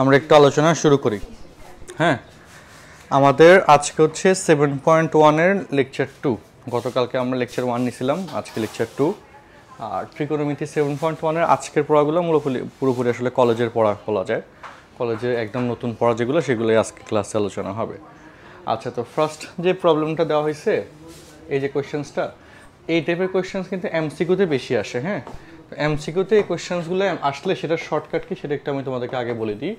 আমরা একটু আলোচনা শুরু করি। হ্যাঁ, আমাদের আজকে হচ্ছে 7.1 এর লেকচার 2। গতকালকে আমরা লেকচার 1 নিয়েছিলাম, আজকে লেকচার 2। আর ট্রিকোনোমিতি 7.1 এর আজকের পড়াগুলো পুরোপুরি আসলে কলেজের পড়া বলা যায়। কলেজে একদম নতুন পড়া যেগুলো সেগুলোই আজকে ক্লাসে আলোচনা হবে। আচ্ছা, তো ফার্স্ট যে প্রবলেমটা দেওয়া হয়েছে, এই যে কোয়েশ্চেন্সটা, এই টাইপের কোয়েশ্চেন্স কিন্তু এমসিকিউতে বেশি আসে। হ্যাঁ, এমসিকিউতে এই কোয়েশ্চেন্সগুলো আসলে সেটার শর্টকাট কি সেটা একটু আমি তোমাদেরকে আগে বলে দিই,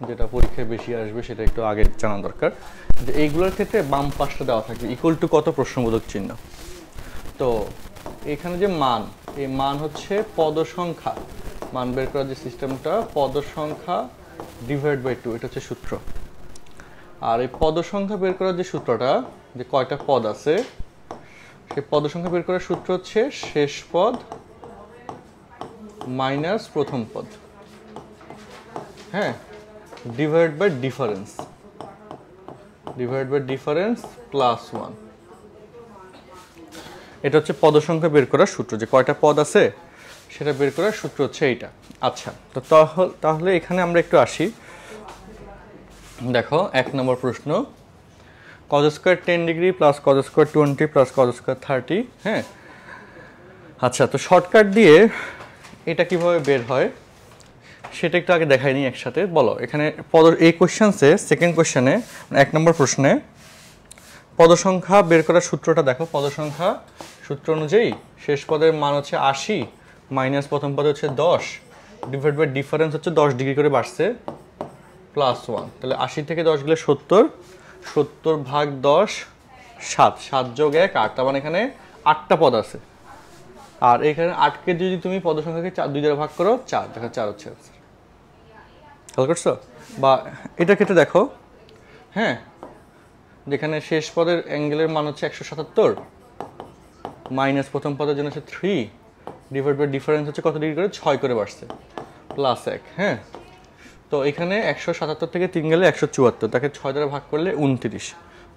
যেটা পরীক্ষায় বেশি আসবে সেটা একটু আগে জানা দরকার। যে এইগুলোর ক্ষেত্রে বাম পাশটা দেওয়া থাকবে ইকুয়াল টু কত প্রশ্নবোধক চিহ্ন। তো এখানে যে মান, এই মান হচ্ছে পদ সংখ্যা, মান বের করার যে সিস্টেমটা পদ সংখ্যা ডিভাইড বাই 2, এটা হচ্ছে সূত্র। আর এই পদ সংখ্যা বের করার যে সূত্রটা, যে কয়টা পদ আছে সেই পদ সংখ্যা বের করার সূত্র হচ্ছে শেষ পদ মাইনাস প্রথম পদ, হ্যাঁ, divide by difference, divide by difference plus 1। এটা হচ্ছে পদ সংখ্যা বের করার সূত্র, যে কয়টা পদ আছে সেটা বের করার সূত্র হচ্ছে এইটা। আচ্ছা, তো তাহলে এখানে আমরা একটু আসি। দেখো 1 নম্বর প্রশ্ন, cos square 10 degree plus cos square 20 plus cos square 30। হ্যাঁ, আচ্ছা, তো শর্টকাট দিয়ে এটা কিভাবে বের হয় সেটা একটু আগে দেখাই নিই একসাথে। বলো, এখানে এই কোয়েশ্চেন্সে সেকেন্ড কোয়েশ্চেনে 1 নম্বর প্রশ্নে পদ সংখ্যা বের করার সূত্রটা দেখো। পদ সংখ্যা সূত্র অনুযায়ী শেষ পদের মান হচ্ছে 80 মাইনাস প্রথম পদ হচ্ছে 10 ডিভাইড বাই ডিফারেন্স হচ্ছে 10 ডিগ্রি করে বাড়ছে প্লাস 1। তাহলে 80 থেকে 10 গেলে 70, 70 ভাগ 10 7, 7 যোগ 1 8। তার মানে এখানে 8টা পদ আছে। আর এখানে 8কে যদি তুমি পদ সংখ্যাকে 2 দ্বারা ভাগ করো 4, দেখো 4 হচ্ছে আনসার। খেয়াল করছো? বা এটার ক্ষেত্রে দেখো, হ্যাঁ, যেখানে শেষ পদের অ্যাঙ্গেলের মান হচ্ছে 177 মাইনাস প্রথম পদের জন্য হচ্ছে 3 ডিভাইড বাই ডিফারেন্স হচ্ছে কত ডিগ্রি করে 6 করে বাড়ছে প্লাস 1। হ্যাঁ, তো এখানে 177 থেকে 3 গেলে 174, তাকে 6 দ্বারা ভাগ করলে 29,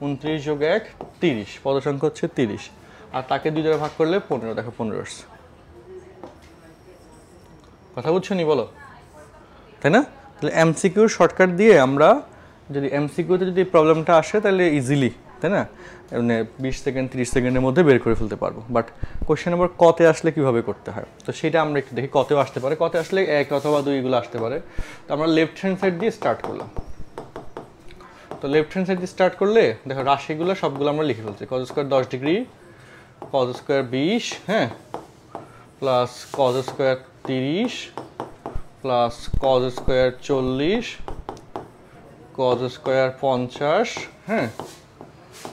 29 যোগ 1 30, পদ সংখ্যা হচ্ছে 30। আর তাকে 2 দ্বারা ভাগ করলে 15, দেখো 15 আসছে। কথা বুঝছো নি বলো, তাই না? তাহলে এমসিকিউ শর্টকাট দিয়ে আমরা যদি এমসিকিউতে যদি প্রবলেমটা আসে তাহলে ইজিলি, তাই না, মানে 20 সেকেন্ড 30 সেকেন্ডের মধ্যে বের করে ফেলতে পারবো। বাট কোশ্চেন নাম্বার কতে আসলে কিভাবে করতে হয়, তো সেটা আমরা একটু দেখি। কতেও আসতে পারে, কতে আসলে 1 অথবা 2 এগুলো আসতে পারে। তো আমরা লেফট হ্যান্ড সাইড দিয়ে স্টার্ট করলাম। তো লেফট হ্যান্ড সাইড দিয়ে স্টার্ট করলে দেখো রাশিগুলো সবগুলো আমরা লিখে ফেলছি। cos square 10 degree, cos square 20, হ্যাঁ, plus cos square 30 plus cos square 40, cos square 50, হ্যাঁ,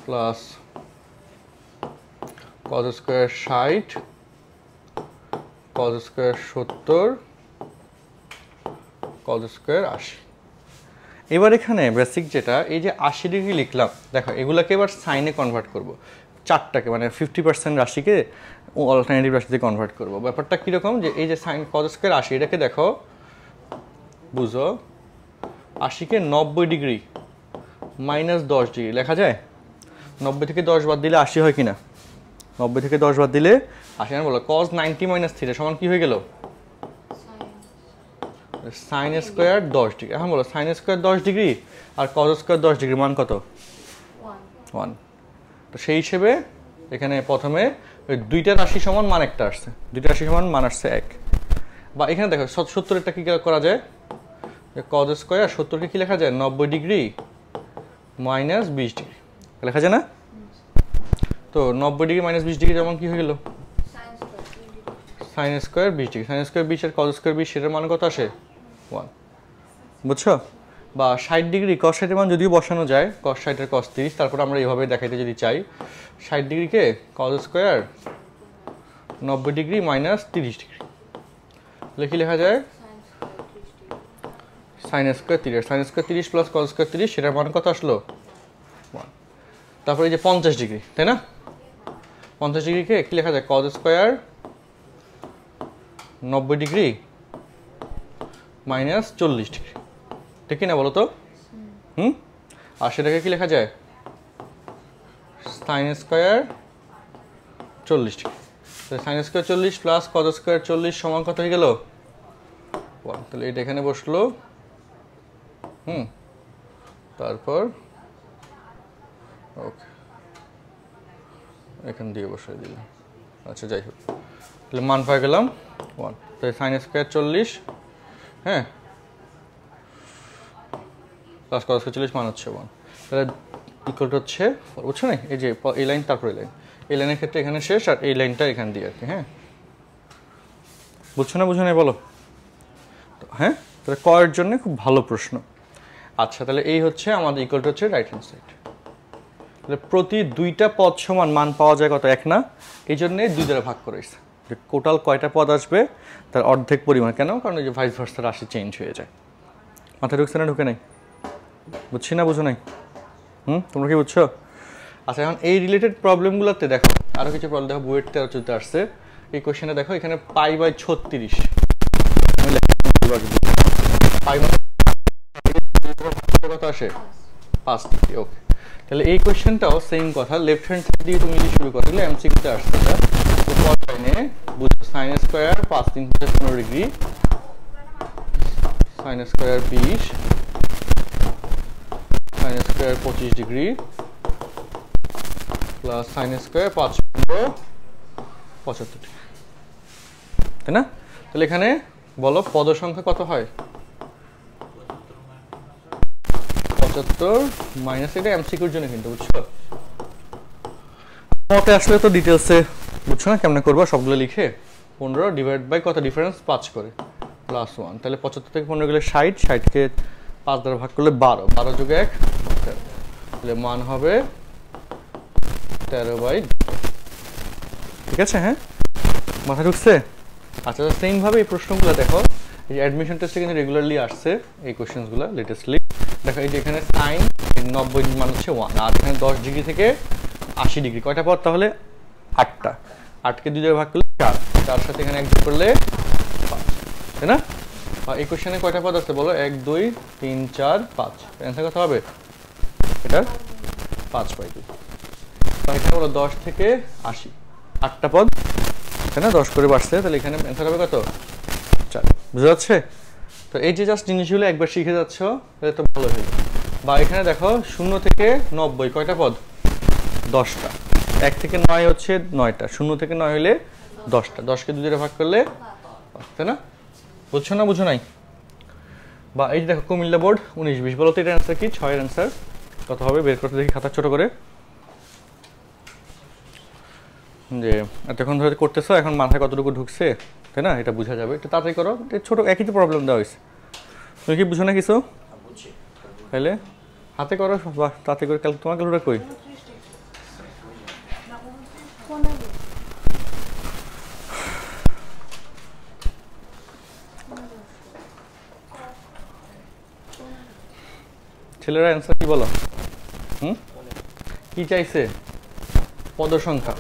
plus cos square 60, cos square 70, cos square 80। এবার এখানে বেসিক যেটা, এই যে 80 ডিগ্রি লিখলাম, দেখো এগুলাকে এবার সাইনে কনভার্ট করব। 4টাকে মানে 50% রাশিকে অল্টারনেটিভ রাশিতে কনভার্ট করব। ব্যাপারটা কীরকম, যে এই যে সাইন cos স্কয়ার 80, এটাকে দেখো, বুঝো 80কে 90 ডিগ্রি মাইনাস 10 ডিগ্রি লেখা যায়। 90 থেকে 10 বাদ দিলে 80 হয় কিনা? 90 থেকে 10 বাদ দিলে 80। না বলো cos 90 মাইনাস 3 সমান কি হয়ে গেল? Sine square 10 degree. এখন বলো সাইন স্কয়ার 10 ডিগ্রি আর cos স্কয়ার 10 ডিগ্রি মান কত? 1। তো সেই হিসেবে এখানে প্রথমে ওই দুইটা রাশি সমান মান একটা আসছে, দুইটা রাশি সমান মান আসছে 1। বা এখানে দেখো 70-এরটা কি করা যায়, cos স্কয়ার 70-কে কি লেখা যায়? 90 ডিগ্রি মাইনাস 20 ডিগ্রি লেখা যায় না? তো 90 ডিগ্রি মাইনাস 20 ডিগ্রি যেমন কি হয়ে গেল? Sine square 20 degree. Sine square 20 আর cos স্কয়ার 20, সেটার মান কত আসে? 1। বুঝছো? বা 60 ডিগ্রি cos 60 এর মান যদিও বসানো যায়, cos 60 এর cos 30, তারপর আমরা এইভাবে দেখাইতে যদি চাই, 60 ডিগ্রিকে cos square 90 degree minus 30 degree কি লেখা যায়? Sine square 30। Sine square 30 plus cos square 30, সেটার মান কত আসলো? 1। তারপরে এই যে 50 ডিগ্রি, তাই না, 50 ডিগ্রিকে কি লেখা যায়? cos square 90 degree minus 40 degree, ঠিক না বলো তো? আর সেটাকে কি লেখা যায়? Sine square 40 degree. Sine square 40 plus cos square 40 সমান কত হয়ে গেল? 1। তাহলে এটা এখানে বসলো তারপর ওকে এখান দিয়ে বসাই দিলাম। আচ্ছা যাই হোক, তাহলে মান পাই গেলাম 1, তাই সাইন স্কোয়ার 40, হ্যাঁ, প্লাস কস স্কোয়ার 40 মান হচ্ছে 1, তাহলে ইকুয়াল টু হচ্ছে, বুঝছো না, এই যে এই লাইন তারপর এই লাইন, এই লাইনের ক্ষেত্রে এখানে শেষ আর এই লাইনটা এখান দিয়ে আর কি, হ্যাঁ, বুঝছো না বুঝো না বলো, হ্যাঁ, তাহলে কয়ের জন্য খুব ভালো প্রশ্ন। আচ্ছা তাহলে এই হচ্ছে আমাদের ইকুয়াল টু হচ্ছে রাইট হ্যান্ড সাইড। তাহলে প্রতি দুইটা পদ সমান মান পাওয়া যায় কত, 1 না, এই জন্যে 2 দ্বারা ভাগ করেছে, যে টোটাল কয়টা পদ আসবে তার অর্ধেক পরিমাণ, কেন, কারণ এই যে ভাইস ভার্সা রাশি চেঞ্জ হয়ে যায়। মাথায় ঢুকছে না ঢুকে নাই, বুঝছি না বুঝো নাই, তোমরা কি বুঝছো? আচ্ছা এখন এই রিলেটেড প্রবলেমগুলোতে দেখো আরও কিছু প্রবলেম দেখো, বুয়েট 13 চলতে আসছে, এই কোশ্চেনে দেখো এখানে π/36 পাই কত আসে 5 ডিগ্রি, ওকে। তাহলে এই কোশ্চেনটাও সেম কথা, লেফট হ্যান্ড সাইড দিয়ে তুমি যদি শুরু করো তাহলে এমসিকিউতে আসছে, এটা তো পর লাইনে বুঝো sine square 5 3 15 degree, sine square 20, sine square 25 degree plus sine square 5 75 degree, তাই না? তাহলে এখানে বলো পদ সংখ্যা কত হয়, 75 মাইনাস, এটা এমসিকিউর জন্য কিন্তু, বুঝছো, মতে আসলে তো ডিটেলসে বুঝছো না কেমনে করবো, সবগুলো লিখে 15 ডিভাইড বাই কত ডিফারেন্স 5 করে প্লাস 1, তাহলে 75 থেকে 15 গেলে 60, 60কে 5 দ্বারা ভাগ করলে 12, 12 যোগ 1 13, তাহলে মান হবে 13/, ঠিক আছে, হ্যাঁ, মাথা ঢুকছে? আচ্ছা সেম ভাবে এই প্রশ্নগুলো দেখো, এই অ্যাডমিশন টেস্টে কিন্তু রেগুলারলি আসছে এই কোশ্চেনগুলো লেটেস্টলি, দেখো এই যে এখানে সাইন 90 মান হচ্ছে 1, আর এখানে 10 ডিগ্রি থেকে 80 ডিগ্রি, কয়টা পদ তাহলে 8টা, 8কে 2 দ্বারা ভাগ করলে 4, 4 সাথে এখানে 1 যোগ করলে 5, তাই না? আর এই কোশ্চেনে কয়টা পদ আছে বলো, 1 2 3 4 5, অ্যান্সার কত হবে এটা 5/2, তো এখানে বলো 10 থেকে 80, 8টা পদ, তাই না, 10 করে বাড়ছে, তাহলে এখানে অ্যান্সার হবে কত 4, বুঝা যাচ্ছে? তো এই যে জাস্ট জিনিসগুলো একবার শিখে যাচ্ছ তাহলে তো ভালো হয়ে যাবে। বা এখানে দেখো 0 থেকে 90 কয়টা পদ, 10টা, 1 থেকে 9 হচ্ছে 9টা, 0 থেকে 9 হলে 10টা, 10কে 2 দ্বারা ভাগ করলে, তাই না, বুঝছো না বুঝো নাই? বা এই যে দেখো কুমিল্লা বোর্ড 19-20, বলো তো এটার অ্যান্সার কি, 6 এর অ্যান্সার কত হবে, বের করতে দেখি খাতা ছোট করে, যে এতক্ষণ ধরে করতেছো এখন মাথায় কতটুকু ঢুকছে, তাই না, এটা বোঝা যাবে, একটু তাড়াতাড়ি করো, ছোট একই তো প্রবলেম দেওয়া হয়েছে, তুমি কি বুঝো না কিছু, তাহলে হাতে করো বা তাড়াতাড়ি করে, তোমার ক্যালকুলেটর কই, ছেলেরা অ্যান্সার কি বলো, কি চাইছে, পদ সংখ্যা,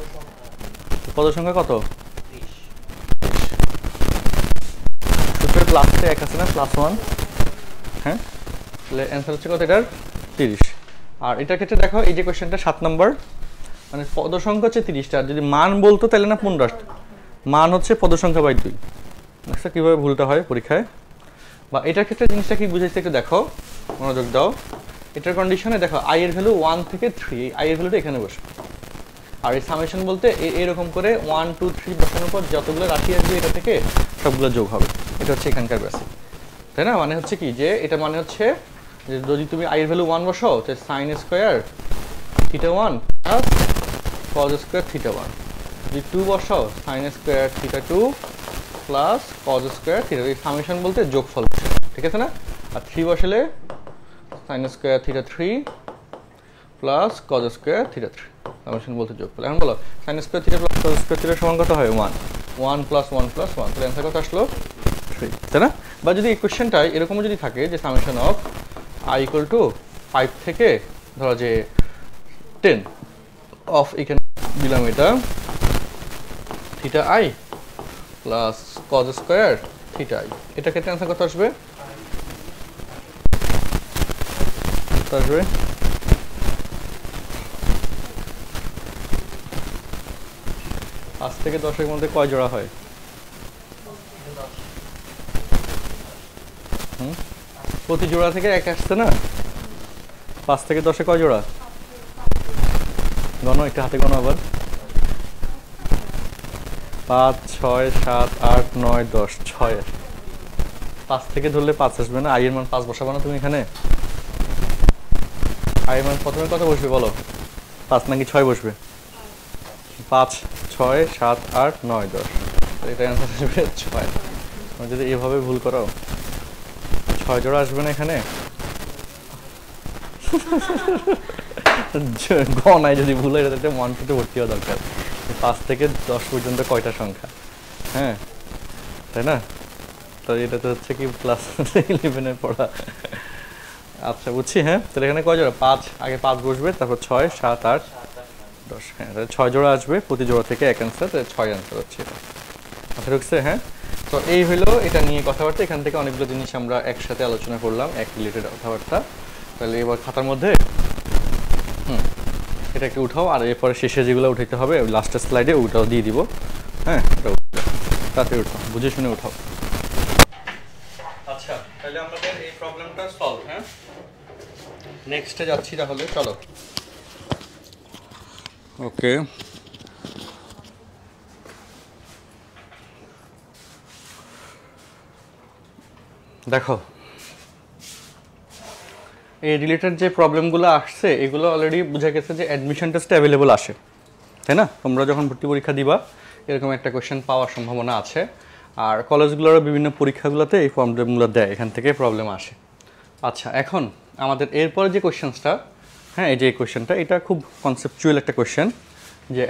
পদ সংখ্যা কত, সূত্রের প্লাসে 1 আছে না, +1, হ্যাঁ, তাহলে অ্যান্সার হচ্ছে কত এটার 30, আর এটার ক্ষেত্রে দেখো এই যে কোয়েশ্চেনটা 7 নম্বর, মানে পদ সংখ্যা হচ্ছে 30টা, যদি মান বলতো তাহলে না 15টা, মান হচ্ছে পদ সংখ্যা বাই 2, দেখছো কিভাবে ভুলটা হয় পরীক্ষায়। বা এটার ক্ষেত্রে জিনিসটা কি বুঝাইছে একটু দেখো, মনোযোগ দাও, এটার কন্ডিশনে দেখো আই এর ভ্যালু 1 থেকে 3, এই আই এর ভ্যালুটা এখানে বসে, আর এই সামেশন বলতে এরকম করে 1 2 3 বসানোর পর যতগুলো রাশি আসবে এটা থেকে সবগুলো যোগ হবে, এটা হচ্ছে এখানকার বেসিক, তাই না, মানে হচ্ছে কি যে এটা মানে হচ্ছে যে যদি তুমি আই এর ভ্যালু 1 বসাও তাহলে sine square θ1 plus cos square θ1, যদি 2 বসাও sine square θ2 plus cos square θ, এই সামেশন বলতে যোগফল, ঠিক আছে না, আর 3 বসালে sine square θ3 plus cos square θ3, summation বলতে যোগফল। এখন বলো sine square θ plus cos square θ সমান কত হয় 1, 1 প্লাস 1 প্লাস 1, তাহলে অ্যান্সার কত আসলো 3, তাই না? বা যদি এই কোশ্চেনটাই এরকমও যদি থাকে যে summation of i equal to 5 থেকে ধরো যে 10 অফ, এখানে দিলাম এটা θi plus cos square θi, এটা ক্ষেত্রে অ্যান্সার কত আসবে, আসবে 5 থেকে 10-এর মধ্যে কয় জোড়া হয়, প্রতি জোড়া থেকে 1 আসছে না? 5 থেকে 10-এ কয় জোড়া? গণ, একটা হাতে গণ আবার। 5, 6, 7, 8, 9, 10, 6। 5 থেকে ধরলে 5 আসবে না? আইয়ের মান 5 বসাবো না তুমি এখানে? আইয়ের মান প্রথমে কত বসবে বলো? 5 নাকি 6 বসবে? 5, 6, 7, 8, 9, 10। এটা অ্যান্সার আসবে 6। তুমি যদি এভাবে ভুল করো 6 জোড়া আসবে না এখানে? গণায় যদি ভুল হয় এটা 1 2 ভর্তি হওয়া দরকার। 5 থেকে 10 পর্যন্ত কয়টা সংখ্যা? হ্যাঁ, তাই না? তো এটা তো হচ্ছে কি ক্লাস 11 পড়া। আচ্ছা বুঝছি। হ্যাঁ, তাহলে এখানে কয় জোড়া? 5, আগে 5 বসবে, তারপর 6, 7, 8, 10। হ্যাঁ, তাহলে 6 জোড়া আসবে, প্রতি জোড়া থেকে 1 অ্যান্সার, তাহলে 6 অ্যান্সার হচ্ছে এটা। আচ্ছা ঢুকছে? হ্যাঁ। তো এই হলো এটা নিয়ে কথাবার্তা। এখান থেকে অনেকগুলো জিনিস আমরা একসাথে আলোচনা করলাম, এক রিলেটেড কথাবার্তা। তাহলে এবার খাতার মধ্যে এটা একটু উঠাও, আর এরপরে শেষে যেগুলো উঠাইতে হবে লাস্টের স্লাইডে ওটাও দিয়ে দিব। হ্যাঁ, তাড়াতাড়ি উঠাও, বুঝে শুনে উঠাও। আচ্ছা, তাহলে আমাদের এই প্রবলেমটা সলভ। হ্যাঁ, নেক্সটে যাচ্ছি তাহলে, চলো। ওকে, দেখো এই রিলেটেড যে প্রবলেমগুলো আসছে এগুলো অলরেডি বোঝা গেছে যে অ্যাডমিশন টেস্টে অ্যাভেলেবল আসে, তাই না? তোমরা যখন ভর্তি পরীক্ষা দিবা এরকম একটা কোয়েশ্চেন পাওয়ার সম্ভাবনা আছে। আর কলেজগুলোরও বিভিন্ন পরীক্ষাগুলোতে এই প্রবলেমগুলো দেয়, এখান থেকে প্রবলেম আসে। আচ্ছা, এখন আমাদের এরপরে যে কোয়েশ্চেনটা, হ্যাঁ এই যে কোয়েশ্চেনটা, এটা খুব কনসেপচুয়াল একটা কোয়েশ্চেন, যে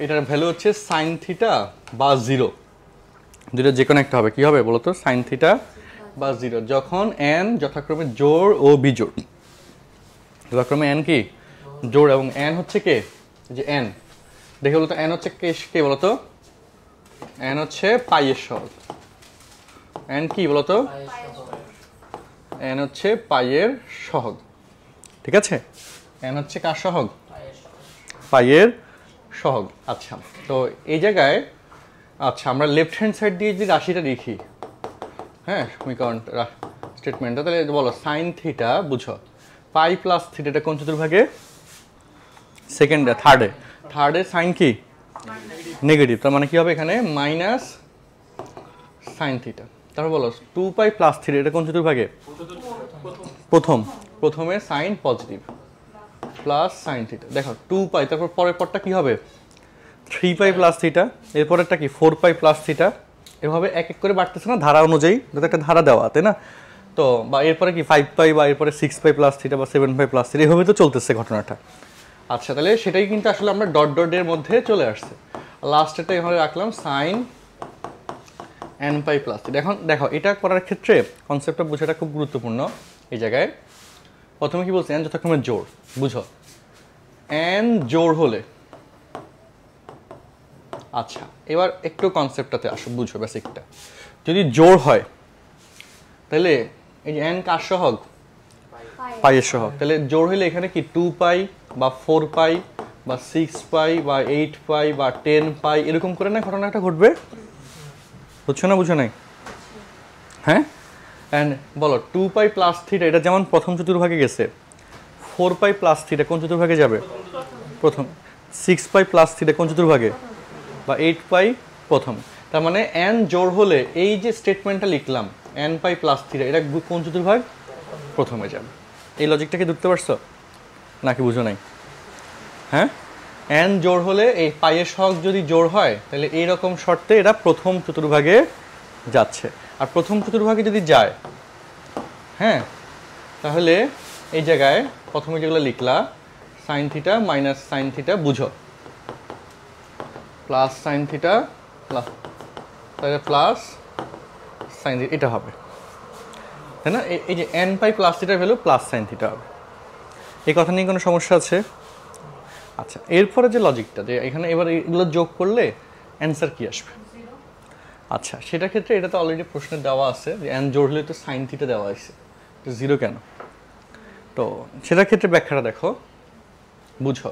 এটার ভ্যালু হচ্ছে সাইন থিটা বা 0, দুটো যে কোনো একটা হবে। কী হবে বলো তো? সাইন থিটা বা 0 যখন n যথাক্রমে জোড় ও বিজোড়। যথাক্রমে n কি? জোড়, এবং n হচ্ছে কে? যে n দেখে বলতো n হচ্ছে কে বলতো? n হচ্ছে পাইয়ের সহগ। n কি বলতো? n হচ্ছে পাইয়ের সহগ। ঠিক আছে, n হচ্ছে কার সহগ? পাইয়ের সহগ। আচ্ছা, তো এই জায়গায় আচ্ছা আমরা লেফট হ্যান্ড সাইড দিয়ে যদি রাশিটা লিখি, হ্যাঁ সমীকরণ স্টেটমেন্টটা, তাহলে বলো সাইন থিটা, বুঝো পাই প্লাস থিটাটা কোন চতুর্ভাগে? সেকেন্ডে, থার্ডে সাইন কি? নেগেটিভ, তার মানে কি হবে এখানে? Minus sine theta. তারপর বলো 2 পাই প্লাস থিটা, এটা কোন চতুর্ভাগে? প্রথমে sine positive plus sine theta. দেখো 2 পাই, তারপর পরের পরটা কি হবে? 3 পাই প্লাস থিটা, এরপরেরটা কি? 4 পাই প্লাস থিটা। এভাবে এক এক করে বাড়তেছে না ধারা অনুযায়ী, যাতে একটা ধারা দেওয়া, তাই না? তো বা এরপরে কি 5 পাই, বা এরপরে 6 পাই প্লাস থিটা, বা 7 পাই প্লাস থিটা, এভাবে তো চলতেছে ঘটনাটা। আচ্ছা, তাহলে সেটাই কিন্তু আসলে আমরা ডট ডটের মধ্যে চলে আসছে। লাস্টেরটা এভাবে রাখলাম sine n pi plus theta. এখন দেখো এটা করার ক্ষেত্রে কনসেপ্টটা বোঝাটা খুব গুরুত্বপূর্ণ। এই জায়গায় প্রথমে কি বলছে? n যথাক্রমে জোড়, বুঝো n জোড় হলে, আচ্ছা এবার একটু কনসেপ্টটাতে আসো, বুঝো বেসিকটা। যদি জোড় হয় তাহলে এই যে n কার সহগ? পাইয়ের সহগ। তাহলে জোড় হলে এখানে কি 2 পাই বা 4 পাই বা 6 পাই বা 8 পাই বা 10 পাই এরকম করে না ঘটনাটা ঘটবে? বুঝছো না? বুঝো নাই? হ্যাঁ, অ্যান্ড বলো 2 পাই প্লাস থিটা, এটা যেমন প্রথম চতুর্ভাগে গেছে, 4 পাই প্লাস থিটা কোন চতুর্ভাগে যাবে? প্রথম। 6 পাই প্লাস থিটা কোন চতুর্ভাগে? বা 8 পাই প্রথম। তার মানে n জোড় হলে এই যে স্টেটমেন্টটা লিখলাম n পাই প্লাস থিটা, এটা কোন চতুর্ভাগ? প্রথমে যাবে। এই লজিকটাকে ধরতে পারছো নাকি বুঝো নাই? হ্যাঁ, n জোড় হলে এই পাইয়ের সহগ যদি জোড় হয় তাহলে এইরকম শর্তে এটা প্রথম চতুর্ভাগে যাচ্ছে। আর প্রথম চতুর্ভাগে যদি যায়, হ্যাঁ তাহলে এই জায়গায় প্রথমে যেগুলো লিখলা sine theta minus sine theta, বুঝো প্লাস সাইন থিটা প্লাস, তাহলে প্লাস সাইন থিটা এটা হবে, তাই না? এই যে n পাই প্লাস থিটার ভ্যালু প্লাস সাইন থিটা হবে। এই কথা নিয়ে কোনো সমস্যা আছে? আচ্ছা, এরপরে যে লজিকটা, যে এখানে এবার এগুলো যোগ করলে অ্যান্সার কি আসবে? আচ্ছা, সেটার ক্ষেত্রে এটা তো অলরেডি প্রশ্নে দেওয়া আছে যে n জোড় হলে তো সাইন থিটা দেওয়া আছে, তো 0 কেন? তো সেটার ক্ষেত্রে ব্যাখ্যাটা দেখো, বুঝো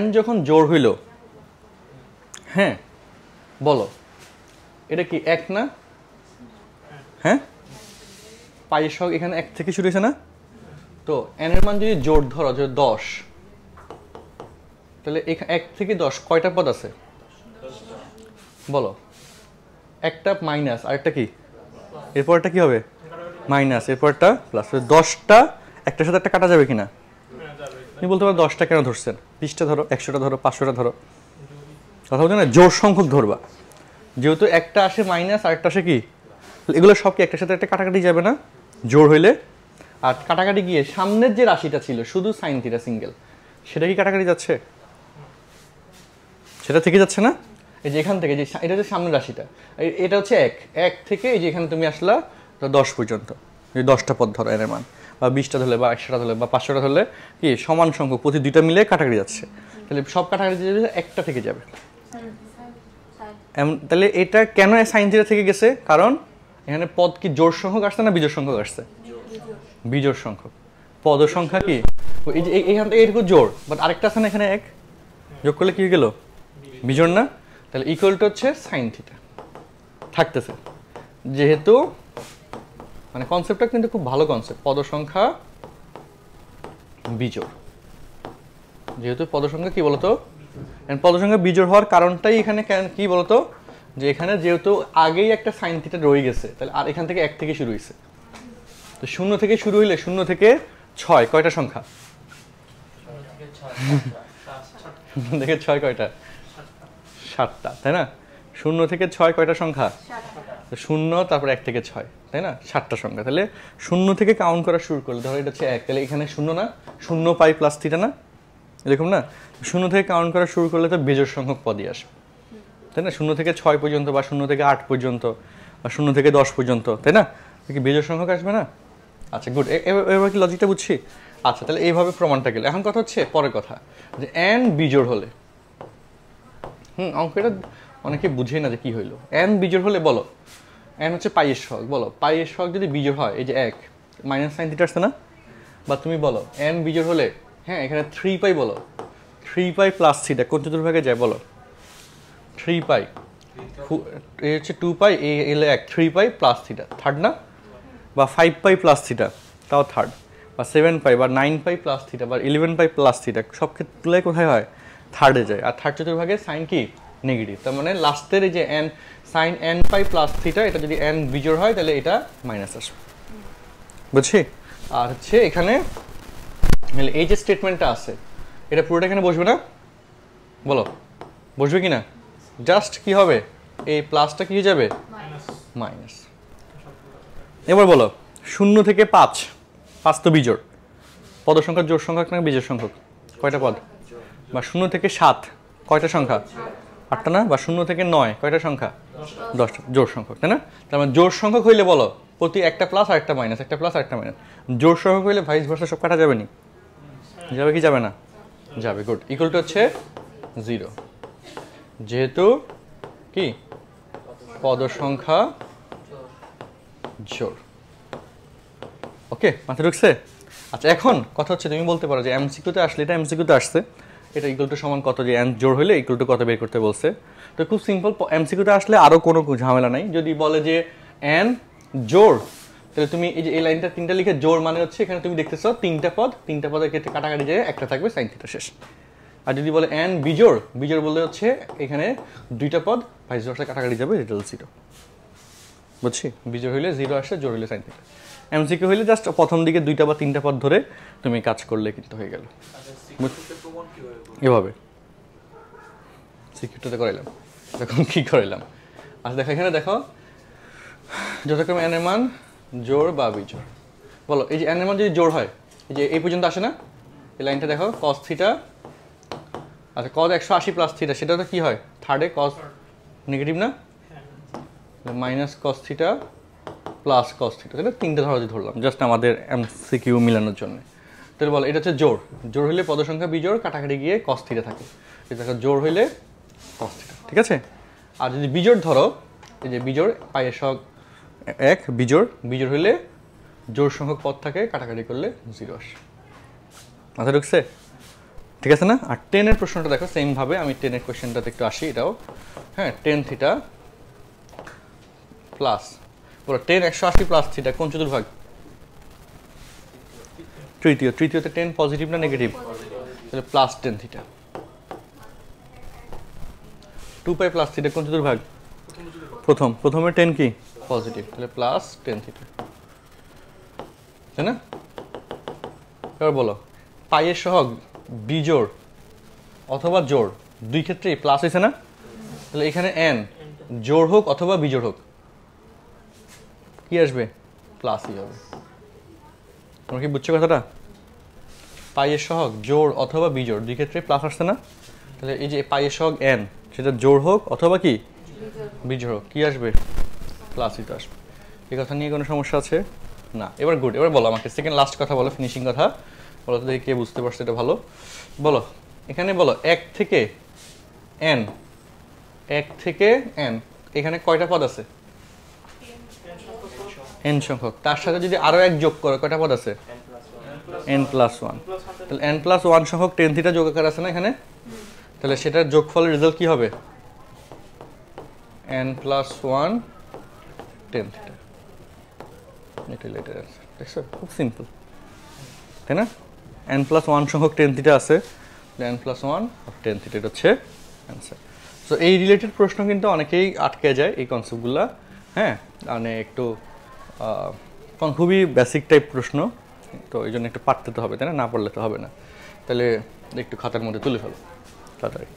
n যখন জোড় হইল, হ্যাঁ বলো এটা কি 1 না? হ্যাঁ পাইয়ের সহগ এখানে 1 থেকে শুরু হয়েছে না? তো n এর মান যদি জোড় ধরো যে 10, তাহলে 1 থেকে 10 কয়টা পদ আছে বলো? একটা মাইনাস আর একটা কি, এরপরটা কি হবে মাইনাস, এরপরটা প্লাস। 10টা একটার সাথে একটা কাটা যাবে কিনা? তুমি বলতে পারো 10টা কেন ধরছেন, 20টা ধরো, 100টা ধরো, 500টা ধরো, কথা বলছো না জোড় সংখ্যক ধরবা। যেহেতু একটা আসে মাইনাস আর একটা আসে কি, এগুলো সব কি একটার সাথে একটা কাটাকাটি যাবে না জোড় হইলে? আর কাটাকাটি গিয়ে সামনের যে রাশিটা ছিল শুধু সাইন থিটা সিঙ্গেল, সেটা কি কাটাকাটি যাচ্ছে? সেটা থেকে যাচ্ছে না? এই যে এখান থেকে যে এটা হচ্ছে সামনের রাশিটা, এটা হচ্ছে 1 থেকে এই যে এখানে তুমি আসলা 10 পর্যন্ত, এই 10টা পদ ধরো এর মান, বা 20টা ধরলে বা 100টা ধরলে বা 500টা ধরলে কি সমান সংখ্যক প্রতি দুইটা মিলে কাটাকাটি যাচ্ছে, তাহলে সব কাটাকাটি যাবে একটা থেকে যাবে। তাহলে এটা কেন সাইন থিটা থেকে গেছে? কারণ এখানে পদ কি জোড় সংখ্যক আসছে না বিজোড় সংখ্যক আসছে? বিজোড় সংখ্যক। পদ সংখ্যা কি এই যে এখান থেকে এইটুকু জোড়, বাট আরেকটা আছে না এখানে 1, যোগ করলে কি হয়ে গেল বিজোড় না? তাহলে ইকুয়াল টু হচ্ছে সাইন থিটা থাকতেছে। যেহেতু মানে কনসেপ্টটা কিন্তু খুব ভালো কনসেপ্ট, পদ সংখ্যা বিজোড়। যেহেতু পদ সংখ্যা কি বলতো, পদ সংখ্যা বিজোড় হওয়ার কারণটাই এখানে কি বলতো, যে এখানে যেহেতু আগেই একটা সাইন থিটা রয়ে গেছে, তাহলে আর এখান থেকে 1 থেকে শুরু হয়েছে। তো 0 থেকে শুরু হইলে 0 থেকে 6 কয়টা সংখ্যা? 0 থেকে 6 কয়টা? 7টা, তাই না? 0 থেকে 6 কয়টা সংখ্যা? 0, তারপর 1 থেকে 6, তাই না? 7টা সংখ্যা। তাহলে 0 থেকে কাউন্ট করা শুরু করলে ধরো এটা হচ্ছে 1, তাহলে এখানে 0 না, 0 পাই প্লাস থিটা না, এরকম না? 0 থেকে কাউন্ট করা শুরু করলে তো বিজোড় সংখ্যক পদই আসবে, তাই না? 0 থেকে 6 পর্যন্ত বা 0 থেকে 8 পর্যন্ত বা 0 থেকে 10 পর্যন্ত, তাই না? কি বিজোড় সংখ্যক আসবে না? আচ্ছা গুড, এবার কি লজিকটা বুঝছি? আচ্ছা তাহলে এইভাবে প্রমাণটা গেল। এখন কথা হচ্ছে পরের কথা, যে n বিজোড় হলে, অঙ্কটা অনেকে বুঝেই না যে কি হইলো। n বিজোড় হলে বলো, n হচ্ছে পাইয়ের সহগ, বলো পাইয়ের সহগ যদি বিজোড় হয়, এই যে 1 মাইনাস সাইন থিটা আসছে না? বা তুমি বলো n বিজোড় হলে, হ্যাঁ এখানে 3 পাই, বলো 3 পাই প্লাস থিটা কোন চতুর্ভাগে যায় বলো? 3 পাই, এই হচ্ছে 2 পাই, এই এলে 1, 3 পাই প্লাস থিটা থার্ড না? বা 5 পাই প্লাস থিটা তাও থার্ড, বা 7 পাই বা 9 পাই প্লাস থিটা বা 11 পাই প্লাস থিটা সব ক্ষেত্রে কোথায় হয়? থার্ডে যায়। আর থার্ড চতুর্ভাগে সাইন কি নেগেটিভ, তার মানে লাস্টের এই যে n sine n pi plus theta, এটা যদি n বিজোড় হয় তাহলে এটা মাইনাস আসবে, বুঝছি? আর হচ্ছে এখানে এই যে স্টেটমেন্টটা আছে, এটা পুরোটা এখানে বসবে না? বলো বসবে কি না? জাস্ট কি হবে, এই প্লাসটা কি হয়ে যাবে মাইনাস। এবার বলো 0 থেকে 5, 5 তো বিজোড়, পদ সংখ্যা জোড় সংখ্যক না বিজোড় সংখ্যক? কয়টা পদ? বা 0 থেকে 7 কয়টা সংখ্যা? 8টা না? বা 0 থেকে 9 কয়টা সংখ্যা? 10টা, জোড় সংখ্যক, তাই না? তার মানে জোড় সংখ্যক হইলে বলো প্রতি একটা প্লাস আর একটা মাইনাস, একটা প্লাস আর একটা মাইনাস। জোড় সংখ্যক হইলে ভাইস ভার্সা সব কাটা যাবে নি? যাবে কি যাবে না? যাবে, গুড। ইকুয়াল টু হচ্ছে 0, যেহেতু কি পদ সংখ্যা জোড়। ওকে, মাথায় ঢুকছে? আচ্ছা এখন কথা হচ্ছে, তুমি বলতে পারো যে এমসিকিউতে আসলে, এটা এমসিকিউতে আসছে, এটা ইকুয়াল টু সমান কত, যে n জোড় হইলে ইকুয়াল টু কত বের করতে বলছে। তো খুব সিম্পল, এমসিকিউতে আসলে আরো কোনো ঝামেলা নাই। যদি বলে যে n জোড়, তাহলে তুমি এই যে এই লাইনটা 3টা লিখে জোড় মানে হচ্ছে এখানে তুমি দেখতেছো 3টা পদ, 3টা পদের ক্ষেত্রে কাটাকাটি যায়, একটা থাকবে সাইন থিটা, শেষ। আর যদি বলে n বিজোড়, বিজোড় বললে হচ্ছে এখানে 2টা পদ ভাইস ভার্সা কাটাকাটি যাবে, রিটাল 0, বুঝছি? বিজোড় হইলে 0 আসে, জোড় হইলে সাইন থিটা। এমসিকিউ হইলে জাস্ট প্রথম দিকে 2টা বা 3টা পদ ধরে তুমি কাজ করলে কিন্তু হয়ে গেল। এভাবে সিকিউরিটিতে করাইলাম, এখন কি করাইলাম? আচ্ছা দেখো এখানে দেখো, যথাক্রমে n এর মান জোড় বা বিজোড়, বলো এই যে n এর মান যদি জোড় হয়, এই যে এই পর্যন্ত আসে না, এই লাইনটা দেখো cos থিটা, আচ্ছা cos 180 প্লাস থিটা, সেটা তো কি হয় থার্ডে cos নেগেটিভ না, minus cos theta plus cos theta, তাহলে 3টে ধরা ধরলাম জাস্ট আমাদের এমসিকিউ মিলানোর জন্য। তাহলে বলো এটা হচ্ছে জোড়, জোড় হইলে পদ সংখ্যা বিজোড়, কাটাকাটি গিয়ে cos থিটা থাকে, এটা জোড় হইলে cos থিটা, ঠিক আছে? আর যদি বিজোড় ধরো, এই যে বিজোড় পাইয়ের সহগ 1, বিজোড়, বিজোড় হইলে জোড় সংখ্যক পদ থাকে, কাটাকাটি করলে 0 আসে। মাথা ঢুকছে? ঠিক আছে না? আর 10 এর প্রশ্নটা দেখো সেম ভাবে, আমি 10 এর কোশ্চেনটাতে একটু আসি, এটাও হ্যাঁ, tan থিটা প্লাস, বলো tan 180 প্লাস থিটা কোন চতুর্ভাগ? তৃতীয়তে 10 পজিটিভ না নেগেটিভ, তাহলে প্লাস 10 থিটা। 2 পাই প্লাস থিটা কোন চতুর্ভাগ? প্রথমে 10 কি পজিটিভ, তাহলে প্লাস 10 থিটা, তাই না? এবার বলো পাইয়ের সহগ বিজোড় অথবা জোড়, দুই ক্ষেত্রেই প্লাস হয়েছে না? তাহলে এখানে n জোড় হোক অথবা বিজোড় হোক কি আসবে? প্লাসই হবে। তোমরা কি বুঝছো কথাটা? পাইয়ের সহগ জোড় অথবা বিজোড় দুই ক্ষেত্রে প্লাস আসছে না? তাহলে এই যে পাইয়ের সহগ n, সেটা জোড় হোক অথবা কি বিজোড় হোক, কি আসবে? প্লাসই তো আসবে। এই কথা নিয়ে কোনো সমস্যা আছে না? এবার গুড। এবার বলো আমাকে সেকেন্ড লাস্ট কথা বলো, ফিনিশিং কথা বলো তো দেখি কে বুঝতে পারছো, এটা ভালো বলো। এখানে বলো 1 থেকে n, এখানে কয়টা পদ আছে? n সংখ্যক। তার সাথে যদি আরো এক যোগ করো কয়টা পদ আছে? n plus 1। তাহলে n প্লাস 1 সংখ্যক টেন থিটা যোগ আকার আছে না এখানে? তাহলে সেটার যোগফলের রেজাল্ট কি হবে? n plus 1 tan theta. এটাই লেটার অ্যান্সার। দেখছো খুব সিম্পল, তাই না? n প্লাস 1 সংখ্যক টেন থিটা আছে, n প্লাস 1 টেন থিটা, এটা হচ্ছে অ্যান্সার। সো এই রিলেটেড প্রশ্ন কিন্তু অনেকেই আটকে যায় এই কনসেপ্টগুলো, হ্যাঁ, মানে একটু খুবই বেসিক টাইপ প্রশ্ন, তো এই জন্য একটু পারতে তো হবে, তাই না? না পড়লে তো হবে না। তাহলে একটু খাতার মধ্যে তুলে ফেলো তাড়াতাড়ি।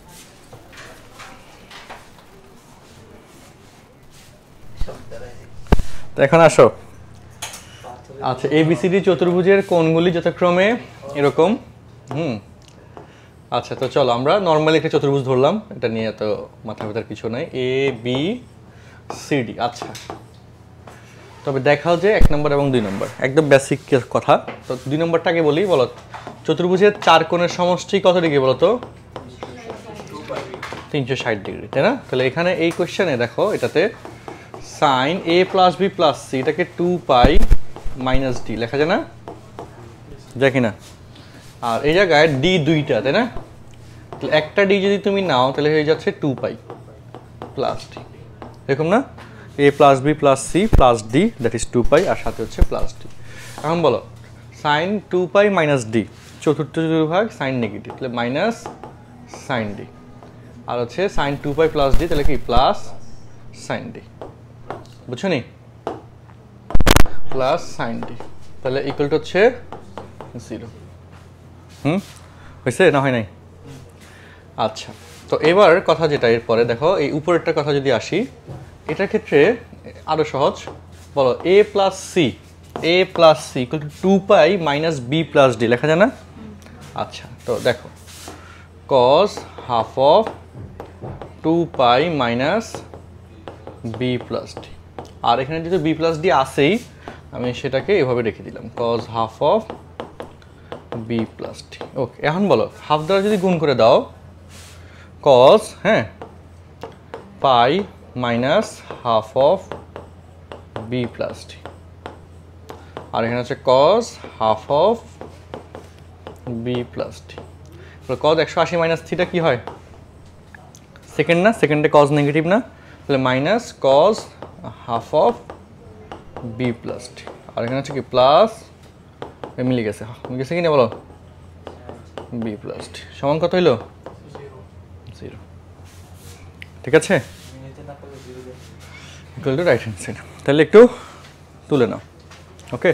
তো এখন আসো, আচ্ছা ABCD চতুর্ভুজের কোণগুলি যথাক্রমে এরকম, আচ্ছা তো চলো আমরা নর্মালি একটা চতুর্ভুজ ধরলাম, এটা নিয়ে তো মাথা ব্যথার কিছু নাই, ABCD। আচ্ছা তবে দেখাও যে 1 নম্বর এবং 2 নম্বর একদম বেসিক কথা। তো 2 নম্বরটাকে বলি, বলো চতুর্ভুজের 4 কোণের সমষ্টি কত ডিগ্রি বলো তো? 360 ডিগ্রি, তাই না? তাহলে এখানে এই কোশ্চেনে দেখো এটাতে sin A plus B plus C এটাকে 2 পাই মাইনাস D লেখা যায় না? যায় কিনা? আর এই জায়গায় D দুইটা, তাই না? তাহলে একটা D যদি তুমি নাও তাহলে হয়ে যাচ্ছে 2 পাই প্লাস D, এরকম না? A plus B plus C plus D that is 2 পাই, আর সাথে হচ্ছে প্লাস D। এখন বলো sin 2 পাই মাইনাস D, চতুর্থ চতুর্ভাগ sin নেগেটিভ, তাহলে মাইনাস sin D, আর হচ্ছে sin 2 পাই প্লাস D তাহলে কি প্লাস sin D, বুঝছো নি? প্লাস sin D, তাহলে ইকুয়াল টু হচ্ছে 0। হয়েছে না হয় নাই? আচ্ছা তো এবার কথা যেটা এরপরে দেখো এই উপরেরটার কথা যদি আসি, এটার ক্ষেত্রে আরো সহজ, বলো A plus C equal to 2 pi minus B plus D লেখা যায় না? আচ্ছা তো দেখো cos half of 2 pi minus B plus D, আর এখানে যেহেতু B প্লাস D আছেই আমি সেটাকে এভাবে রেখে দিলাম cos half of B plus D। ওকে, এখন বলো হাফ দ্বারা যদি গুণ করে দাও cos, হ্যাঁ, pi minus half of B plus D, আর এখানে হচ্ছে cos half of B plus D। cos 180 minus theta কি হয়? সেকেন্ড না? সেকেন্ডে cos নেগেটিভ না? তাহলে minus cos half of B plus D, আর এখানে হচ্ছে কি প্লাস, মিলে গেছে, গেছে কি না বলো? B প্লাস D সমান কত হইলো? 0। ঠিক আছে, equal to right hand side. তাহলে একটু তুলে নাও। ওকে,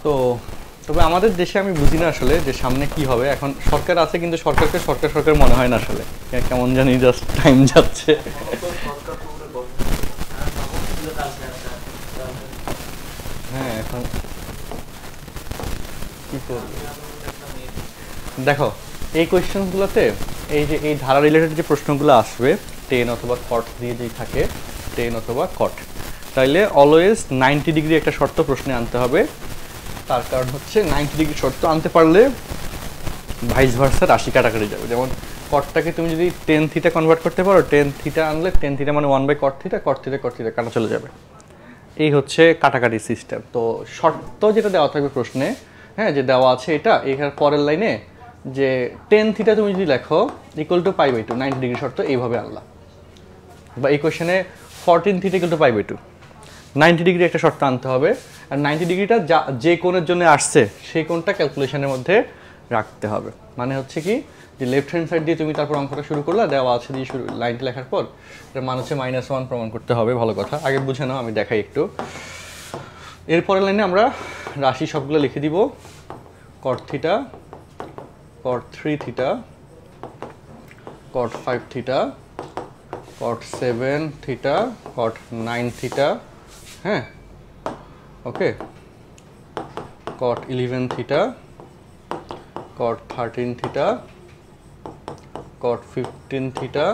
তো তবে আমাদের দেশে আমি বুঝি না আসলে যে সামনে কি হবে। এখন সরকার আছে কিন্তু সরকারকে সরকার মনে হয় না আসলে, কেমন জানি জাস্ট টাইম যাচ্ছে। হ্যাঁ এখন কি করবে দেখো এই কোয়েশ্চেনগুলোতে, এই যে এই ধারা রিলেটেড যে প্রশ্নগুলো আসবে 10 অথবা কট দিয়ে যেই থাকে 10 অথবা কট, তাইলে অলওয়েজ 90 ডিগ্রি একটা শর্ত প্রশ্নে আনতে হবে। তার কারণ হচ্ছে 90 ডিগ্রি শর্ত আনতে পারলে ভাইস ভার্সা রাশি কাটাকাটি যাবে। যেমন কটটাকে তুমি যদি 10 থিটা কনভার্ট করতে পারো, 10 থিটা আনলে 10 থিটা মানে 1 by cot theta, cot theta কাটা চলে যাবে। এই হচ্ছে কাটাকাটি সিস্টেম। তো শর্ত যেটা দেওয়া থাকবে প্রশ্নে, হ্যাঁ, যে দেওয়া আছে এটা, এখানে পরের লাইনে যে 10 থিটা তুমি যদি লেখো equal to pi by 2, 90 degree শর্ত এইভাবে আনলা। বা এই কোয়েশ্চেনে 14 theta equal to pi by 2, 90 degree একটা শর্ত আনতে হবে, আর 90 ডিগ্রিটা যে কোণের জন্য আসছে সেই কোণটা ক্যালকুলেশনের মধ্যে রাখতে হবে। মানে হচ্ছে কি যে লেফট হ্যান্ড সাইড দিয়ে তুমি তারপর অঙ্কটা শুরু করলা, দেওয়া আছে দিয়ে শুরু, লাইনটা লেখার পর এর মান হচ্ছে -1 প্রমাণ করতে হবে। ভালো কথা, আগে বুঝে নাও, আমি দেখাই একটু। এরপরের লাইনে আমরা রাশি সবগুলো লিখে দিব। cot theta, cot 3 theta, cot 5 theta, cot 7 theta, cot 9 theta, হ্যাঁ, ওকে, cot 11 theta, cot 13 theta, cot 15 theta,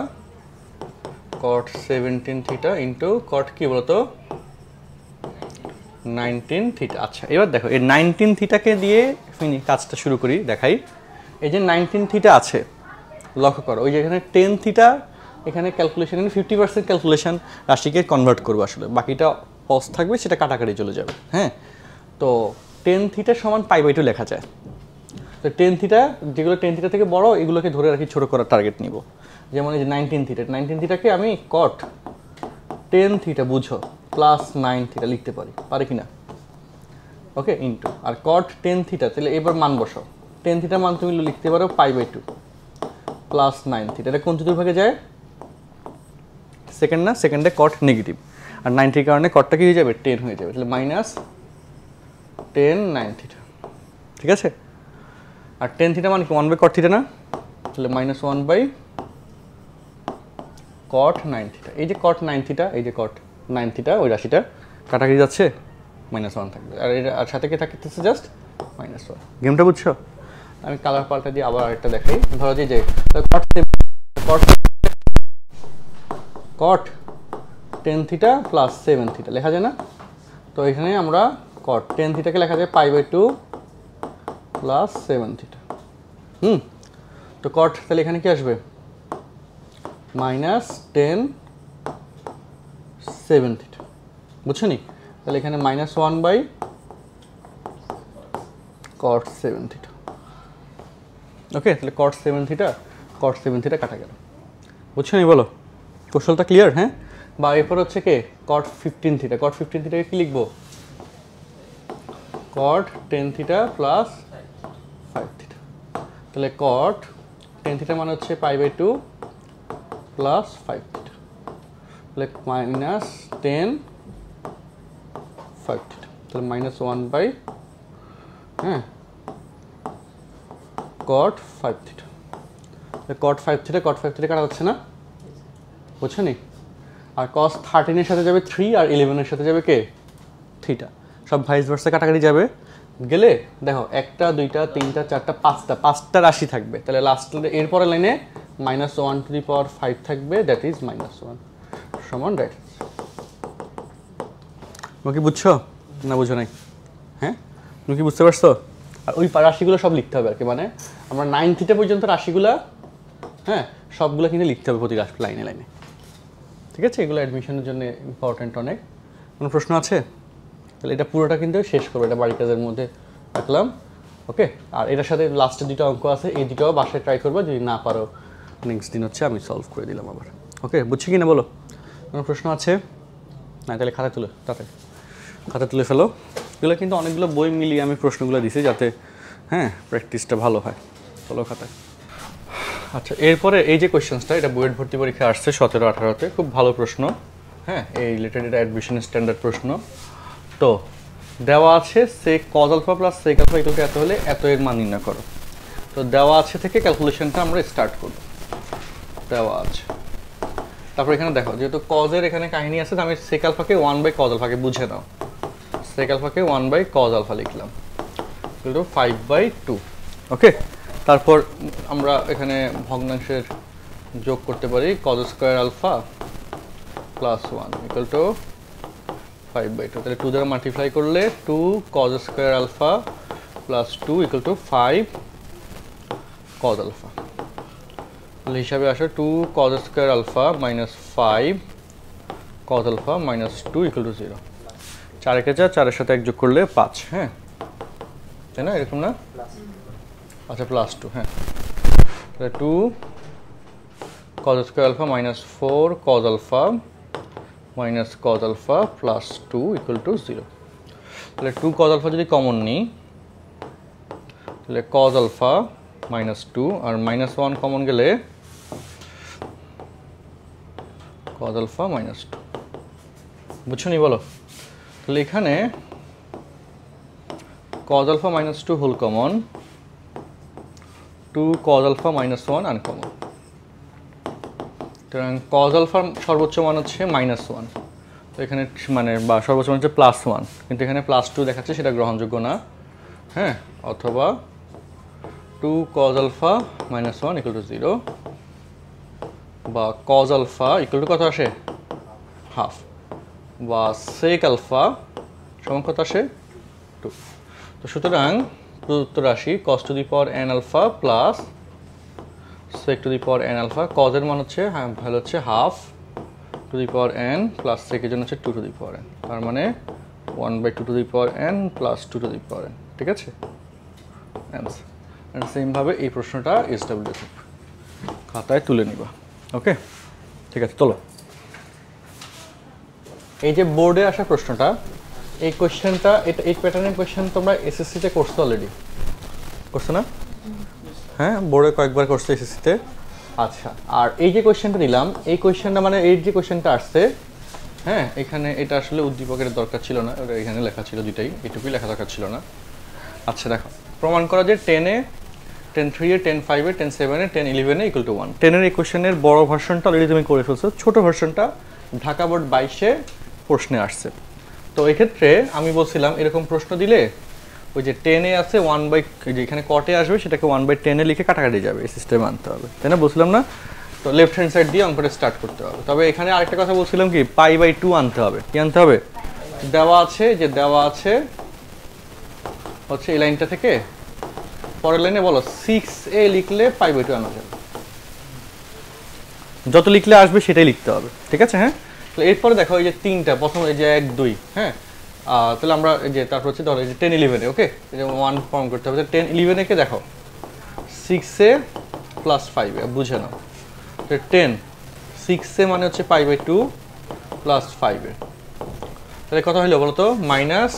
cot 17 theta into cot কি বলতো 19 থিটা। আচ্ছা, এবার দেখো এই 19 থিটাকে দিয়ে কাজটা শুরু করি, দেখাই। এই যে 19 থিটা আছে, লক্ষ্য করো, ওই যে এখানে 10 থিটা, এখানে ক্যালকুলেশন 50% ক্যালকুলেশন রাশিকে কনভার্ট করবো, আসলে বাকিটা পজ থাকবে, সেটা কাটাকাটি চলে যাবে। হ্যাঁ, তো 10 থিটা সমান π/2 লেখা যায়। তো 10 থিটা, যেগুলো 10 থিটা থেকে বড়, এগুলোকে ধরে রাখি, ছোট করার টার্গেট নিব। যেমন এই যে 19 থিটা, 19 থিটাকে আমি cot 10 থিটা বুঝো প্লাস 9 থিটা লিখতে পারি কি না? ওকে, ইন্টু আর cot 10 থিটা, তাহলে এবার মান বসাও। 10 থিটা মান তুমি লিখতে পারো π/2 প্লাস 9 থিটা। এটা কোন চতুর্ভাগে যায়? সেকেন্ড না, সেকেন্ডে cot নেগেটিভ, আর 90 এর কারণে cotটা কি হয়ে যাবে? 10 হয়ে যাবে, তাহলে -10 9 থিটা। ঠিক আছে, আর 10 থিটা মানে কি 1/cot থিটা না? তাহলে -1/cot 9 থিটা। এই যে cot 9 থিটা, এই যে cot 9 থিটা, ওই রাশিটা কাটাকাটি যাচ্ছে, -1 থাকবে, আর এর আর সাথে কি থাকতেছে? জাস্ট -1। গেমটা বুঝছো? আমি কালার পাল্টা দিয়ে আবার আরেকটা দেখাই। ধরো যে cot 10 থিটা প্লাস 7 থিটা লেখা যায় না? তো এখানে আমরা cot 10 থিটাকে লেখা যায় π/2 প্লাস 7 থিটা। তো cot তাহলে এখানে কি আসবে? -10 7 থিটা, বুঝছো নি? তাহলে এখানে -1/cot 7 থিটা। ওকে, তাহলে cot 7 থিটা কাটা গেল, বুঝছো নি? বলো, কৌশলটা ক্লিয়ার? হ্যাঁ, বা এরপর হচ্ছে কে cot 15 থিটা। cot 15 থিটাকে কি লিখবো? cot 10 theta plus 5 theta. তাহলে cot 10 থিটা মানে হচ্ছে π/2 প্লাস 5 থিটা, তাহলে -10 5 থিটা, তাহলে -1/, হ্যাঁ, cot 5 থিটা। cot 5 থিটা কাটা হচ্ছে না, বুঝছো নি? আর cos 13 এর সাথে যাবে 3, আর 11 এর সাথে যাবে কে? থিটা। সব ভাইস ভার্সা কাটাকাটি যাবে, গেলে দেখো 1টা 2টা 3টা 4টা 5টা রাশি থাকবে। তাহলে লাস্ট এরপরের লাইনে -1/5 থাকবে, দ্যাট ইজ -1 সমান রাইট। তুমি কি বুঝছো না বুঝো নাই? হ্যাঁ, তুমি কি বুঝতে পারছো? আর ওই রাশিগুলো সব লিখতে হবে আর কি, মানে আমরা 9 থিটা পর্যন্ত রাশিগুলা, হ্যাঁ, সবগুলো কিন্তু লিখতে হবে প্রতি লাইনে লাইনে। ঠিক আছে, এগুলো অ্যাডমিশনের জন্য ইম্পর্টেন্ট অনেক। কোনো প্রশ্ন আছে? তাহলে এটা পুরোটা কিন্তু শেষ করবো, এটা বাড়ি কাজের মধ্যে রাখলাম। ওকে, আর এটার সাথে লাস্টের 2টা অঙ্ক আছে, এই 2টাও বাসায় ট্রাই করবো, যদি না পারো নেক্সট দিন হচ্ছে আমি সলভ করে দিলাম আবার। ওকে, বুঝছি কি না বলো? কোনো প্রশ্ন আছে? না, তাহলে খাতা তুলে তাড়াতাড়ি খাতা তুলে ফেলো। এগুলো কিন্তু অনেকগুলো বই মিলিয়ে আমি প্রশ্নগুলো দিছি, যাতে হ্যাঁ প্র্যাকটিসটা ভালো হয়। চলো খাতায়। আচ্ছা, এরপরে এই যে কোয়েশ্চেন্সটা, এটা বুয়েট ভর্তি পরীক্ষায় আসছে 17-18-তে, খুব ভালো প্রশ্ন। হ্যাঁ, এই রিলেটেড এটা অ্যাডমিশন স্ট্যান্ডার্ড প্রশ্ন। তো দেওয়া আছে sec cos alpha plus sec alpha equal to এত হলে এত এর মান নির্ণয় করো। তো দেওয়া আছে থেকে ক্যালকুলেশনটা আমরা স্টার্ট করব। দেওয়া আছে, তারপর এখানে দেখো, যেহেতু cos এর এখানে কাহিনী আছে, তো আমি sec আলফাকে 1/cos আলফাকে বুঝে নাও। sec আলফাকে 1/cos আলফা লিখলাম, ইকুয়াল টু 5/2। ওকে, তারপর আমরা এখানে ভগ্নাংশের যোগ করতে পারি, cos square alpha plus 1 equal to 5/2। তাহলে 2 দ্বারা মাল্টিপ্লাই করলে 2 cos square alpha plus 2 equal to 5 cos alpha. তাহলে হিসাবে আসে 2 cos square alpha minus 5 cos alpha minus 2 equal to 0। 4 কে 4, 4 এর সাথে 1 যোগ করলে 5, হ্যাঁ, তাই না? এরকম না? আচ্ছা, প্লাস 2, হ্যাঁ। তাহলে 2 cos square alpha minus 4 cos alpha minus cos alpha plus 2 equal to 0। তাহলে 2 কজ আলফা যদি কমন নিই তাহলে কজ আলফা মাইনাস 2 আর মাইনাস 1 কমন গেলে কজ আলফা মাইনাস 2। বুঝছো নি বলো? তাহলে এখানে cos alpha minus 2 whole common, 2 cos alpha minus 1 uncommon। সুতরাং cos alpha সর্বোচ্চ মান হচ্ছে -1, তো এখানে মানে বা সর্বোচ্চ মান হচ্ছে +1, কিন্তু এখানে +2 দেখাচ্ছে, সেটা গ্রহণযোগ্য না। হ্যাঁ, অথবা 2 cos alpha minus 1 equal to 0, বা cos alpha equal to কত আসে হাফ, বা sec alpha সমান কত আসে 2। তো সুতরাং প্রদত্ত রাশি cos to the power n alpha plus sec to the power n alpha, cos এর মান হচ্ছে ভ্যালু হচ্ছে half to the power n plus sec এর জন্য হচ্ছে 2 টু দি পাওয়ার n, তার মানে 1/2 two the power n plus 2 two the power n। ঠিক আছে, অ্যান্সার। এন্ড সেম ভাবে এই প্রশ্নটা SW খাতায় তুলে নিবা। ওকে, ঠিক আছে, চলো। এই যে বোর্ডে আসা প্রশ্নটা, এই কোশ্চেনটা, এই প্যাটার্নের কোশ্চেন তোমরা এসএসসিতে করছো অলরেডি, করছো না? হ্যাঁ, বোর্ডে কয়েকবার করছো এসএসসিতে। আচ্ছা, আর এই যে কোশ্চেনটা দিলাম, এই কোশ্চেনটা মানে এই যে কোশ্চেনটা আসছে, হ্যাঁ, এখানে এটা আসলে উদ্দীপকের দরকার ছিল না, ওটা এখানে লেখা ছিল, দুইটাই এটুকুই লেখা দরকার ছিল না। আচ্ছা দেখো, প্রমাণ করা যে 10 এ 10 3 এ 10 5 এ 10 7 এ 10 11 এ ইকুয়াল টু 1। 10 এর এই কোশ্চেনের বড় ভার্সনটা অলরেডি তুমি করে ফেলছো, ছোট ভার্সনটা ঢাকা বোর্ড 22 প্রশ্নে আসছে। তো এই ক্ষেত্রে আমি বলছিলাম এরকম প্রশ্ন দিলে ওই যে 10 এ আছে 1/, যেখানে কটে আসবে সেটাকে 1/10 এ লিখে কাটাকাটি যাবে, এই সিস্টেমে আনতে হবে, তাই না? বলছিলাম না? তো লেফট হ্যান্ড সাইড দিয়ে অঙ্কটা স্টার্ট করতে হবে। তবে এখানে আরেকটা কথা বলছিলাম কি, π/2 আনতে হবে। কি আনতে হবে? দেওয়া আছে হচ্ছে এই লাইনটা থেকে পরের লাইনে বলো 6a লিখলে π/2 আনা যাবে, যত লিখলে আসবে সেটাই লিখতে হবে। ঠিক আছে? হ্যাঁ, তাহলে এরপরে দেখো এই যে তিনটা, প্রথম এই যে 1 2, হ্যাঁ, তাহলে আমরা এই যে তারপর হচ্ছে ধরো এই যে 10 11 এ, ওকে, এই যে 1 ফর্ম করতে হবে। 10 11 এ কে দেখো 6a প্লাস 5a, বুঝে নাও। তো 10 6a মানে হচ্ছে π/2 প্লাস 5a, তাহলে কত হলো বলো তো? মাইনাস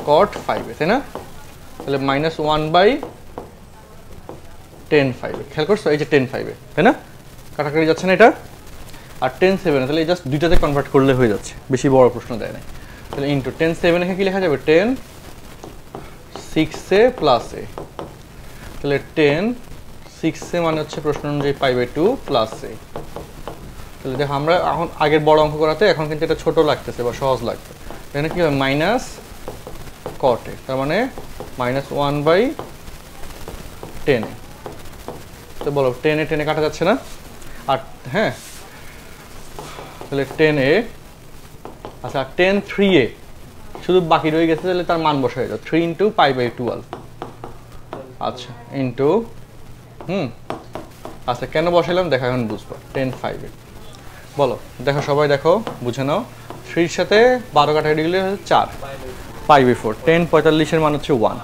cot 5a, তাই না? তাহলে -1/10 5a, খেয়াল করছো? এই যে 10 5a, তাই না? কাটাকাটি যাচ্ছে না এটা? আর 10 7, তাহলে জাস্ট দুইটাতে কনভার্ট করলে হয়ে যাচ্ছে, বেশি বড় প্রশ্ন দেয় না। তাহলে ইনটু 10 7 এ কি লেখা যাবে? 10 6a প্লাস a, তাহলে 10 6a মানে হচ্ছে প্রশ্ন অনুযায়ী π/2 প্লাস a। তাহলে দেখো আমরা এখন আগের বড় অঙ্ক করাতে এখন কিন্তু এটা ছোট লাগতেছে বা সহজ লাগছে। এখানে কি হবে? মাইনাস cot a, তার মানে -1/10 a। তো বলো 10 এ 10 এ কাটা যাচ্ছে না? আর হ্যাঁ, তাহলে 10a, আচ্ছা 10 3a শুধু বাকি রয়ে গেছে, তাহলে তার মান বসাই দাও, 3 × π/12। আচ্ছা ইনটু আচ্ছা কেন বসাইলাম দেখো, এখন বুঝবো। 10 5a, বলো, দেখো সবাই দেখো, বুঝে নাও। 3 এর সাথে 12 কাটাকাটি গেলে 4 π/4, 10 45 এর মান হচ্ছে 1,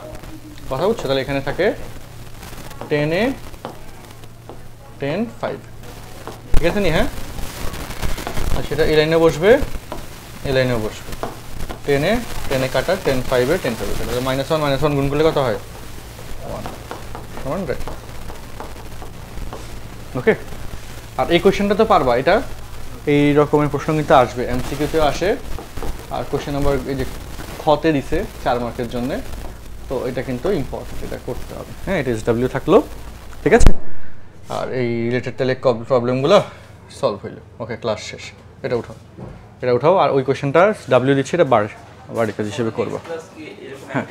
কথা বুঝছো? তাহলে এখানে থাকে 10a 10 5, ঠিক আছে নি? হ্যাঁ, আর সেটা এই লাইনে বসবে, এই লাইনেও বসবে। 10 এ 10 এ কাটা, 10 5 এ 10 5 এ, তাহলে -1 গুণ করলে কত হয়? 1 সমান রাইট। ওকে, আর এই কোশ্চেনটা তো পারবা, এটা এই রকমের প্রশ্ন কিন্তু আসবে, এমসিকিউতেও আসে। আর কোশ্চেন নাম্বার এই যে খতে দিছে 4 মার্কের জন্য, তো এটা কিন্তু ইম্পর্টেন্ট, এটা করতে হবে। হ্যাঁ, এটা SW থাকলো, ঠিক আছে? আর এই রিলেটেড তাহলে প্রবলেমগুলো সলভ হইলো। ওকে, ক্লাস শেষ। এটা উঠাও, আর ওই কোশ্চেনটা W দিচ্ছি, এটা বাড়ি কাজ হিসেবে করবো। হ্যাঁ,